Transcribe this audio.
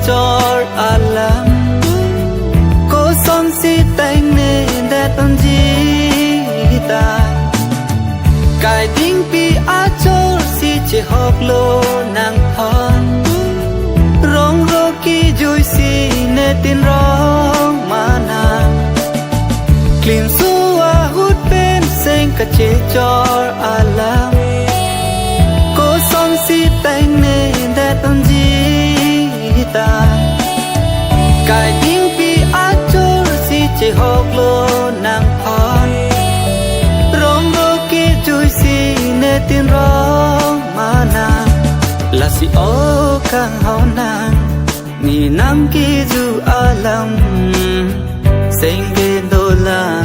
chor alam cô son si tanh nê đẹp ơn gì ta cài đinh pi á chor si che học lô nàng thon rong ro ki vui si nê tin rong mà nàng klim suwa hút bên sen cả che chor alam cô son si tanh nê đẹp ơn gì ta cài đinh pi á chor si che học lô nàng thon rong ro ki vui si nê tin rong mà nàng là si ô kang hao nàng ni nam ki du alam sen ge do la